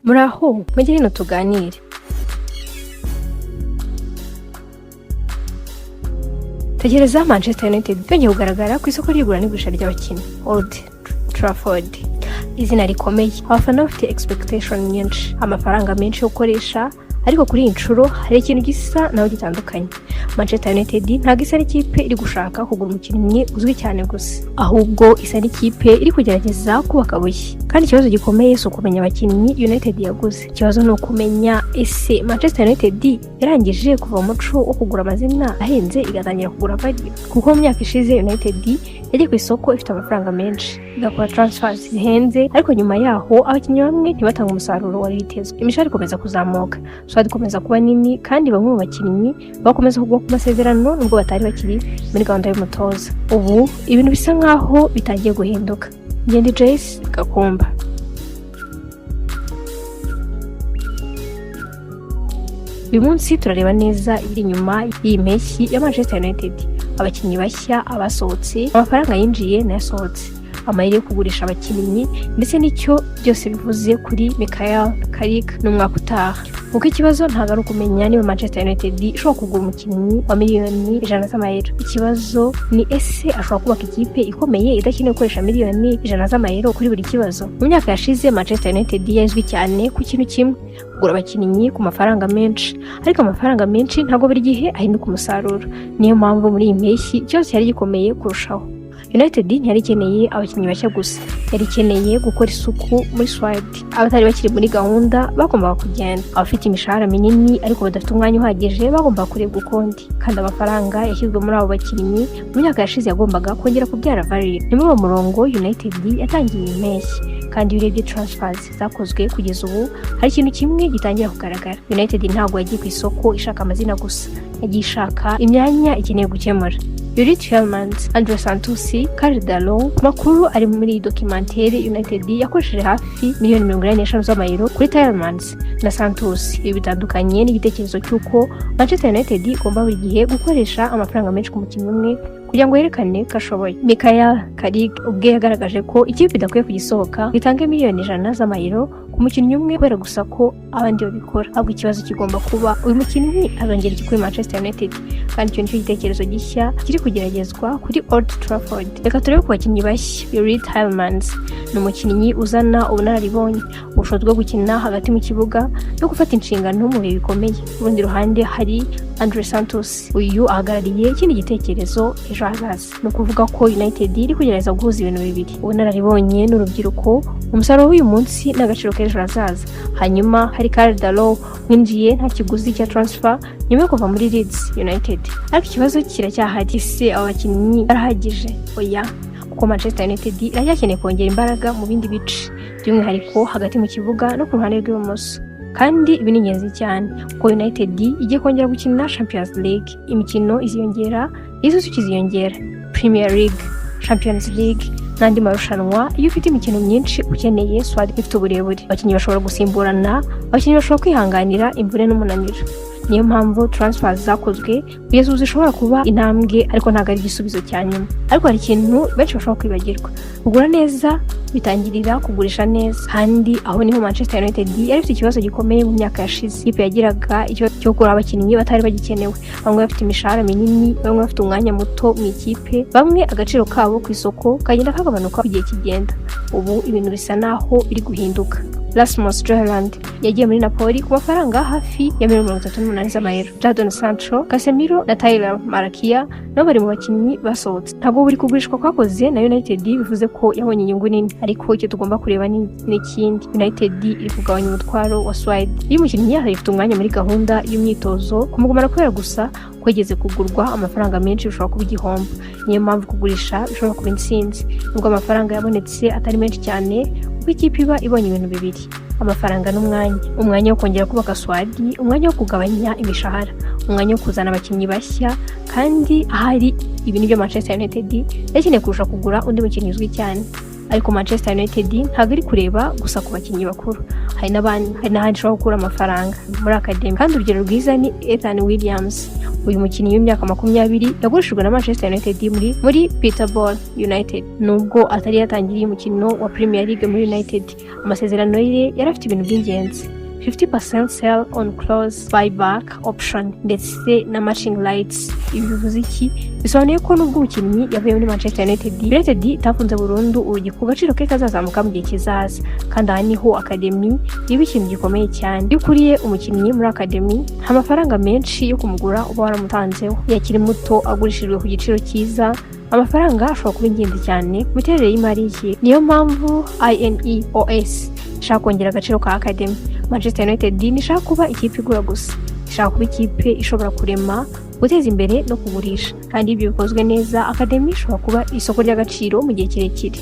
Muraho, mujye hino tuganire. Tegereza Manchester United yongeye kugaragara ku isoko ry'igura n'igurisha ry'abakinnyi Old Trafford. Izina rikomeye, abafana bafite expectation nyinshi, amafaranga menshi yo gukoresha, ariko kuri iyi nshuro hari ikintu gisa naho gitandukanye. Manchester United ntabwo isa n'ikipe iri gushaka kugura umukinnyi uzwi cyane gusa, ahubwo isa n'ikipe iri kugerageza kubaka bushya. Kandi ikibazo gikomeye si ukumenya abakinnyi United yaguze, ikibazo ni ukumenya ese Manchester United yarangije kuva mu muco wo kugura amazina ahenze igatangira kugura value. Kuko mu myaka ishize United yari ku isoko ifite amafaranga menshi, igakora transfers zihenze, ariko nyuma yaho abakinnyi bamwe ntibatanga umusaruro wari witezwe. Imishahara ikomeza kuzamuka, swadi ikomeza kuba nini, kandi bamwe mu bakinnyi bakomeza kugwa ku masezerano nubwo batari bakiri muri gahunda y'umutoza. Ubu ibintu bisa nkaho bitangiye guhinduka. Ngendi Jace Gakumba. Uyu munsi turareba neza ibiri inyuma y'iyi mpeshyi ya Manchester United. Abakinnyi bashya, abasohotse, amafaranga yinjiye n'ayasohotse, amayeri yo kugurisha abakinnyi, ndetse n'icyo byose bivuze kuri Carrick n'umwaka utaha. Kuko ikibazo ntabwo ari ukumenya niba Manchester United ishobora kugura umukinnyi wa miliyoni 100 z'amayero. Ikibazo ni ese ashobora kubaka ikipe ikomeye idakeneye gukoresha miliyoni 100 z'amayero kuri buri kibazo. Mu myaka yashize Manchester United yazwi cyane ku kintu kimwe, kugura abakinnyi ku mafaranga menshi, ariko amafaranga menshi ntabwo buri gihe ahinduka umusaruro. Niyo mpamvu muri iyi mpeshyi ikibazo cyari gikomeye kurushaho. United ntiyari ikeneye abakinnyi bashya gusa, yari ikeneye gukora isuku muri squad. Abatari bakiri muri gahunda bagombaga kugenda, abafite imishahara minini ariko badafite umwanya uhagije bagombaga kurebwa ukundi, kandi amafaranga yashyizwe muri abo bakinnyi mu myaka yashize yagombaga kongera kubyara value. Ni muri uwo murongo United yatangiye impeshyi, kandi urebye transfers zakozwe kugeza ubu hari ikintu kimwe gitangira kugaragara. United ntabwo yagiye ku isoko ishaka amazina gusa, yagiye ishaka imyanya ikeneye gukemura. Yitwaye, Andre Santos, Carrick, makuru ari muri documentaire United yakoresheje hafi miliyoni 45 z'amayero kuri Tielemans na Santos. Ibi bitandukanye n'igitekerezo cy'uko Manchester United igomba buri gihe gukoresha amafaranga menshi ku mukinnyi umwe kugira ngo yerekane ko ashoboye. Carrick ubwe yagaragaje ko ikipe idakwiye kugisohoka gitange miliyoni 100 z'amayero ku mukinnyi umwe kubera gusa ko abandi babikora. Ahubwo ikibazo kigomba kuba uyu mukinnyi azongera iki kuri Manchester United, kandi icyo nicyo gitekerezo gishya kiri kugeragezwa kuri Old Trafford. Reka turebe ku bakinnyi bashya. Yitwaye ni umukinnyi uzana ubunararibonye, ubushobozi bwo gukina hagati mu kibuga no gufata inshingano mu bihe bikomeye. Ku rundi ruhande hari Andre Santos, uyu ahagarariye ikindi gitekerezo ejo hazaza. Ni ukuvuga ko United iri kugerageza guhuza ibintu bibiri, ubunararibonye n'urubyiruko, umusaruro w'uyu munsi n'agaciro k'ejo hazaza. Hanyuma hari Carrick winjiye nta kiguzi cya transfer nyuma yo kuva muri Leeds United, ariko ikibazo kiracyahari, se abakinnyi barahagije? Oya, kuko Manchester United iracyakeneye kongera imbaraga mu bindi bice, by'umwihariko hagati mu kibuga no ku ruhande rw'ibumoso. Kandi ibi ni ingenzi cyane kuko United igiye kongera gukina Champions League, imikino iziyongera, izo zikiziyongera, Premier League, Champions League n'andi marushanwa. Iyo ufite imikino myinshi ukeneye squad ifite uburebure, abakinnyi bashobora gusimburana, abakinnyi bashobora kwihanganira imvune n'umunaniro. Niyo mpamvu transfers zakozwe kugeza ubu zishobora kuba intambwe, ariko ntabwo ari igisubizo cya nyuma. Ariko hari ikintu benshi bashobora kwibagirwa: kugura neza bitangirira kugurisha neza. Kandi aho niho Manchester United yari ifite ikibazo gikomeye mu myaka yashize. Ikipe yagiraga icyo cyo kugura abakinnyi batari bagikenewe, bamwe bafite imishahara minini, bamwe bafite umwanya muto mu ikipe, bamwe agaciro kabo ku isoko kagenda kagabanuka igihe kigenda. Ubu ibintu bisa naho biri guhinduka. Rasmus yagiye muri Napoli ku mafaranga hafi ya 38 z'amayero. Jadon Sancho, Casemiro na Tyler Marakia nabo bari mu bakinnyi basohotse. Ntabwo buri kugurishwa kwakoze na United bivuze ko yabonye inyungu nini, ariko icyo tugomba kureba ni n'ikindi. United iri kugabanya umutwaro wa squad. Iyo umukinnyi afite umwanya muri gahunda y'imyitozo, kumugumana kubera gusa kwegeze kugurwa amafaranga menshi bishobora kuba igihombo. Niyo mpamvu kugurisha bishobora kuba intsinzi, nubwo amafaranga yabonetse atari menshi cyane, kuko ikipe iba ibonye ibintu bibiri: amafaranga n'umwanya. Umwanya wo kongera kubaka squad, umwanya wo kugabanya imishahara, umwanya wo kuzana abakinnyi bashya. Kandi ahari ibi nibyo Manchester United yakeneye kurusha kugura undi mukinnyi uzwi cyane. Ariko Manchester United ntabwo iri kureba gusa ku bakinnyi bakuru, hari n'ahandi ishobora gukura amafaranga muri academy. Kandi urugero rwiza ni Ethan Williams, uyu mukinnyi w'imyaka 20 yagurishijwe na Manchester United muri Peterborough United nubwo atari yatangiriye umukino wa Premier League muri United. Amasezerano ye yari afite ibintu by'ingenzi: 50% sell on clause, buyback option ndetse na matching rights. Ibi bivuze iki? Bisobanuye ko nubwo umukinnyi yavuye muri Manchester United itafunze burundu urugi ku gaciro ke kazazamuka mu gihe kizaza, kandi aha niho academy iba ikintu gikomeye cyane. Iyo ukuriye umukinnyi muri academy nta mafaranga menshi yo kumugura uba waramutanzeho. Yakiri muto agurishijwe ku giciro cyiza, amafaranga ashobora kuba ingenzi cyane ku miterere y'imari ye. Niyo mpamvu INEOS ishaka kongera agaciro ka academy. Manchester United nishaka kuba ikipe igura gusa, ishaka kuba ikipe ishobora kurema, guteza imbere no kugurisha, kandi ibyo bikozwe neza academy ishobora kuba isoko ry'agaciro mu gihe kirekire.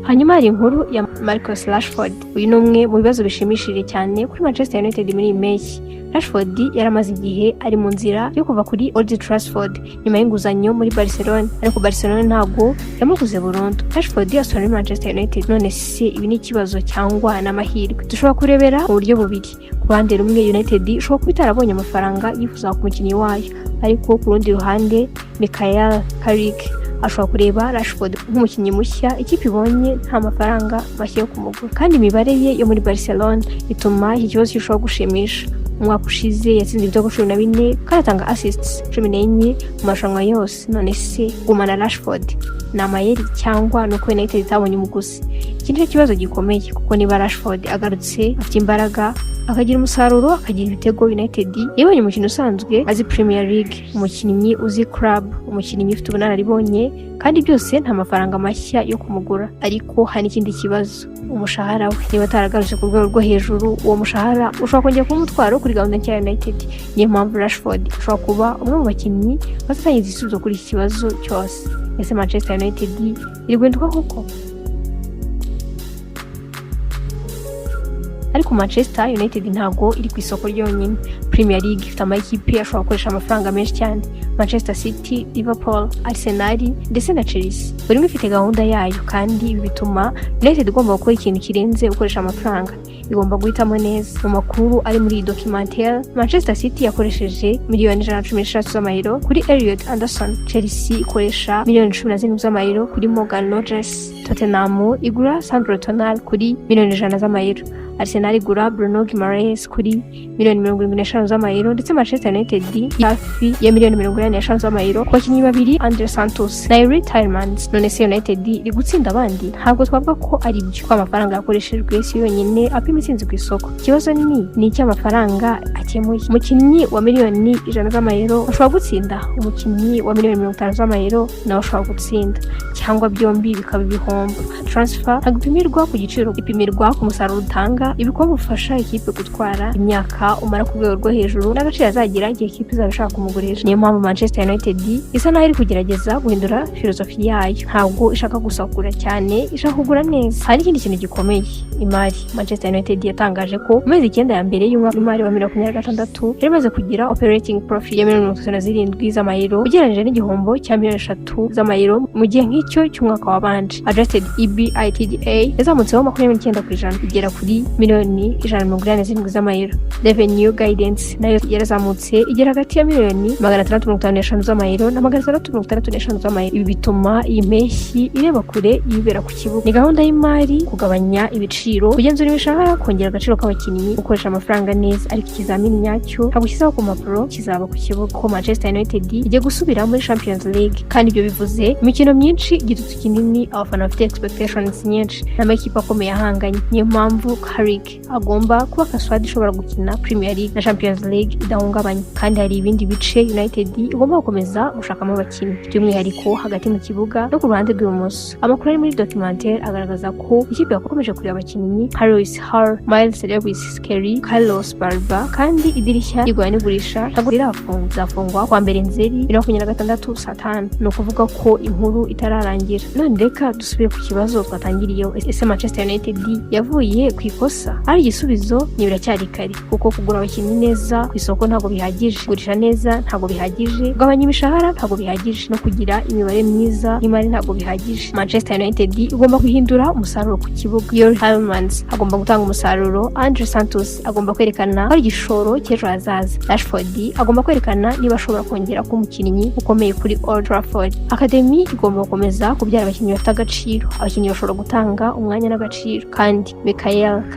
Hanyuma hari inkuru ya Marcus Rashford. Uyu ni umwe mu bibazo bishimishije cyane kuri Manchester United muri iyi mpeshyi. Rashford yaramaze igihe ari mu nzira yo kuva kuri Old Trafford nyuma y'inguzanyo muri Barcelona, ariko Barcelona ntabwo yamuguze burundu. Rashford yasura muri Manchester United. None se ibi ni ikibazo cyangwa n'amahirwe? Dushobora kurebera mu buryo bubiri. Ku ruhande rumwe United ishobora kuba itarabonye amafaranga yifuza ku mukinnyi wayo, ariko ku rundi ruhande Carrick ashobora kureba Rashford nk'umukinnyi mushya ikipe ibonye nta mafaranga mashya yo kumugura, kandi imibare ye yo muri Barcelona ituma iki kibazo gishobora gushimisha. Umwaka ushize yatsinze ibitego 14 kandi atanga assists 14 mu marushanwa yose. None se gumana Rashford ni amayeri cyangwa nuko United itabonye umuguzi? Iki ni kibazo gikomeye, kuko niba Rashford agarutse afite imbaraga akagira umusaruro akagira ibitego, United yabonye umukino usanzwe azi Premier League, umukinnyi uzi club, umukinnyi ufite ubunararibonye, kandi byose nta mafaranga mashya yo kumugura. Ariko hari ikindi kibazo: umushahara we. Niba ataragarutse ku rwego rwo hejuru, uwo mushahara ushobora kongera kumutwara kuri gahunda nshya ya United. Niyo mpamvu Rashford ashobora kuba umwe mu bakinnyi bazatanga igisubizo kuri iki kibazo cyose. Ese Manchester United iri guhinduka koko? Ariko Manchester United ntabwo iri ku isoko ryonyine. Premier League ifite amakipe ashobora gukoresha amafaranga menshi cyane: Manchester City, Liverpool, Arsenal ndetse na Chelsea. Buri umwe ifite gahunda yayo, kandi ibi bituma United igomba gukora ikintu kirenze gukoresha amafaranga. Igomba guhitamo neza. Mu makuru ari muri iyi documentaire, Manchester City yakoresheje miliyoni 116 z'amayero kuri Elliot Anderson. Chelsea ikoresha miliyoni 17 z'amayero kuri Morgan Rogers. Tottenham igura Sandro Tonali kuri miliyoni 100 z'amayero. Arsenal igura Bruno Guimaraes kuri miliyoni 75 z'amayero, ndetse Manchester United hafi ya miliyoni 85 z'amayero ku bakinnyi babiri, Andre Santos na Retirement. None se United iri gutsinda abandi? Ntabwo twavuga ko ari byo, ko amafaranga yakoreshejwe si yonyine apima intsinzi ku isoko. Ikibazo ni icyo amafaranga akemuye. Umukinnyi wa miliyoni 100 z'amayero ashobora gutsinda, umukinnyi wa miliyoni 50 z'amayero nawe ashobora gutsinda, cyangwa byombi bikaba ibihombo. Transfer ntabwo ipimirwa ku giciro, ipimirwa ku musaruro utanga. Ibikorwa bifasha ikipe gutwara imyaka umara ku rwego rwo hejuru n'agaciro azagira igihe ikipe izaba ishaka kumugurisha. Niyo mpamvu Manchester United isa naho iri kugerageza guhindura filozofi yayo. Ntabwo ishaka gusakura cyane, ishaka kugura neza. Hari ikindi kintu gikomeye: imari. Manchester United yatangaje ko mu mezi 9 ya mbere y'umwaka w'imari wa 2026 yari imaze kugira operating profit ya 37 z'amayero ugereranyije n'igihombo cya 3 z'amayero mu gihe nk'icyo cy'umwaka wabanje. Adjusted EBITDA yazamutseho 29% kugera kuri miliyoni 187 z'amayero. Revenue guidance nayo yarazamutse igera hagati ya miliyoni 655 z'amayero na 665 z'amayero. Ibi bituma iyi mpeshyi ireba kure yibera ku kibuga. Ni gahunda y'imari kugabanya ibiciro, kugenzura imishahara, kongera agaciro k'abakinnyi, gukoresha amafaranga neza. Ariko ikizamini nyacyo ntabwo kizaho ku mpapuro, kizaba ku kibuga. Ko Manchester United igiye gusubira muri Champions League, kandi ibyo bivuze imikino myinshi, igitutu kinini, abafana bafite expectations nyinshi n'amakipe akomeye ahanganye. Niyo mpamvu Carrick agomba kuba kaswadi ishobora gukina Premier League na Champions League idahungabanye. Kandi hari ibindi bice United igomba gukomeza gushakamo abakinnyi, by'umwihariko hagati mu kibuga no ku ruhande rw'ibumoso. Amakuru ari muri documentaire agaragaza ko ikipe yakomeje kureba abakinnyi Harris Har, Miles Lewis Skelly, Carlos Barba, kandi idirishya igwa n'igurisha ntabwo rirafungwa kwa mbere Nzeri 2026 saa 5. Ni ukuvuga ko inkuru itararangira. None reka dusubire ku kibazo twatangiriyeho. Ese Manchester United yavuye ku ikosa gusa ari igisubizo ni biracyari kare kuko kugura abakinnyi neza ku isoko ntabwo bihagije, kugurisha neza ntabwo bihagije, kugabanya imishahara ntabwo bihagije, no kugira imibare myiza y'imari ntabwo bihagije. Manchester United igomba guhindura umusaruro ku kibuga. Yuri Tielemans agomba gutanga umusaruro, Andre Santos agomba kwerekana ari igishoro cy'ejo hazaza, Rashford agomba kwerekana niba ashobora kongera kuba umukinnyi ukomeye kuri Old Trafford. Academy igomba gukomeza kubyara abakinnyi bafite agaciro, abakinnyi bashobora gutanga umwanya n'agaciro, kandi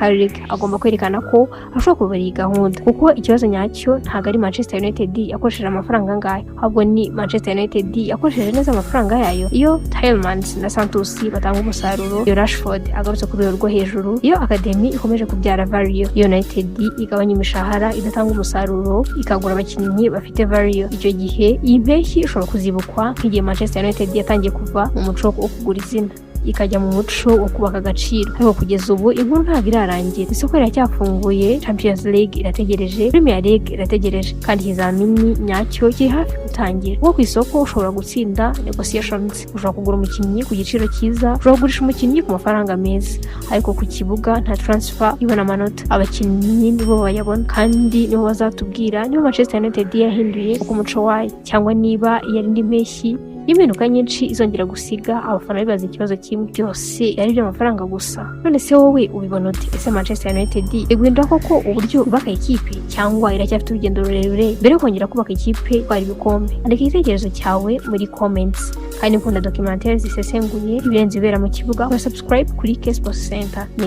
Carrick agomba kwerekana ko ashobora kuyobora iyi gahunda, kuko ikibazo nyacyo ntabwo ari Manchester United yakoresheje amafaranga angahe, ahubwo ni Manchester United yakoresheje neza amafaranga yayo. Iyo Tielemans na Santos batanga umusaruro, iyo Rashford agarutse ku rwego rwo hejuru, iyo Academy ikomeje kubyara value, United igabanya imishahara idatanga umusaruro ikagura abakinnyi bafite value, icyo gihe iyi mpeshyi ishobora kuzibukwa nk'igihe Manchester United yatangiye kuva mu muco wo kugura izina ikajya mu muco wo kubaka agaciro. Ariko kugeza ubu inkuru ntabwo irarangira, isoko riracyafunguye, Champions League irategereje, Premier League irategereje, kandi ikizamini nyacyo kiri hafi gutangira. Kuko ku isoko ushobora gutsinda negotiations, ushobora kugura umukinnyi ku giciro cyiza, ushobora kugurisha umukinnyi ku mafaranga meza, ariko ku kibuga nta transfer ibona amanota. Abakinnyi nibo bayabona, kandi nibo bazatubwira niba Manchester United yahinduye uko umuco wayo, cyangwa niba yari indi mpeshyi impinduka nyinshi izongera gusiga abafana bibaza ikibazo kimwe, byose ari by'amafaranga gusa. None se wowe ubibona ute? Ese Manchester United iguhindura koko uburyo yubaka ikipe, cyangwa iracyafite urugendo rurerure mbere yo kongera kubaka ikipe twari ibikombe? Andika igitekerezo cyawe muri comments, kandi nkunda documentaire zisesenguye ibirenze ibera mu kibuga. Subscribe kuri K-SportsCentre. Ni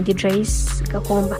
Gakomba.